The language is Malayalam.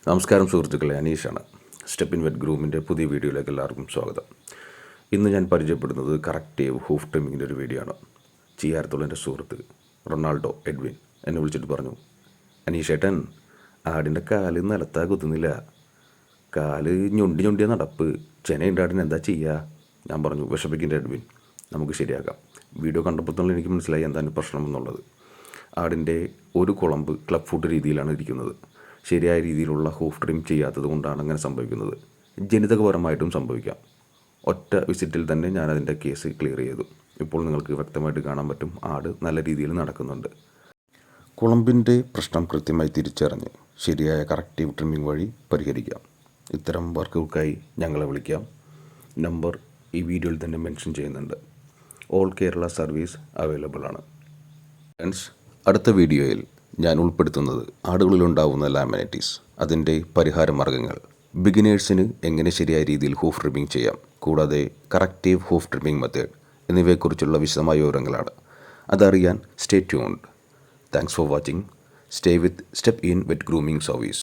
നമസ്കാരം സുഹൃത്തുക്കളെ, അനീഷാണ്. സ്റ്റെപ്പ് ഇൻ വെറ്റ് ഗ്രൂമിൻ്റെ പുതിയ വീഡിയോയിലേക്ക് എല്ലാവർക്കും സ്വാഗതം. ഇന്ന് ഞാൻ പരിചയപ്പെടുന്നത് കറക്റ്റീവ് ഹൂഫ് ട്രിമ്മിങ്ങിൻ്റെ ഒരു വീഡിയോ ആണ്. ചെയ്യാരത്തുള്ള എൻ്റെ സുഹൃത്ത് റൊണാൾഡോ എഡ്വിൻ എന്നെ വിളിച്ചിട്ട് പറഞ്ഞു, അനീഷേട്ടൻ, ആടിൻ്റെ കാല് നിലത്താ കുത്തുന്നില്ല, കാല് ഞൊണ്ടിയ നടപ്പ്, ചെനയുണ്ട് ആടിന്, എന്താ ചെയ്യുക? ഞാൻ പറഞ്ഞു, വിഷമിക്കിൻ്റെ എഡ്വിൻ, നമുക്ക് ശരിയാക്കാം. വീഡിയോ കണ്ടപ്പോൾ തന്നെ എനിക്ക് മനസ്സിലായി എന്താണ് പ്രശ്നം എന്നുള്ളത്. ആടിൻ്റെ ഒരു കുളമ്പ് ക്ലബ് ഫുഡ് രീതിയിലാണ് ഇരിക്കുന്നത്. ശരിയായ രീതിയിലുള്ള ഹൂഫ് ട്രിം ചെയ്യാത്തത് കൊണ്ടാണ് അങ്ങനെ സംഭവിക്കുന്നത്. ജനിതകപരമായിട്ടും സംഭവിക്കാം. ഒറ്റ വിസിറ്റിൽ തന്നെ ഞാനതിൻ്റെ കേസ് ക്ലിയർ ചെയ്തു. ഇപ്പോൾ നിങ്ങൾക്ക് വ്യക്തമായിട്ട് കാണാൻ പറ്റും, ആട് നല്ല രീതിയിൽ നടക്കുന്നുണ്ട്. കുളമ്പിൻ്റെ പ്രശ്നം കൃത്യമായി തിരിച്ചറിഞ്ഞ് ശരിയായ കറക്റ്റീവ് ട്രിമ്മിംഗ് വഴി പരിഹരിക്കാം. ഇത്തരം വർക്കുകൾക്കായി ഞങ്ങളെ വിളിക്കാം. നമ്പർ ഈ വീഡിയോയിൽ തന്നെ മെൻഷൻ ചെയ്യുന്നുണ്ട്. ഓൾ കേരള സർവീസ് അവൈലബിൾ ആണ്. ഫ്രണ്ട്സ്, അടുത്ത വീഡിയോയിൽ ഞാൻ ഉൾപ്പെടുത്തുന്നത് ആടുകളിലുണ്ടാവുന്ന ലാമിനൈറ്റിസ്, അതിൻ്റെ പരിഹാര മാർഗ്ഗങ്ങൾ, ബിഗിനേഴ്സിന് എങ്ങനെ ശരിയായ രീതിയിൽ ഹൂഫ് ട്രിമ്മിംഗ് ചെയ്യാം, കൂടാതെ കറക്റ്റീവ് ഹൂഫ് ട്രിമ്മിംഗ് മെത്തേഡ് എന്നിവയെക്കുറിച്ചുള്ള വിശദമായ വിവരങ്ങളാണ്. അതറിയാൻ stay tuned. Thanks for watching. Stay with step in vet grooming service.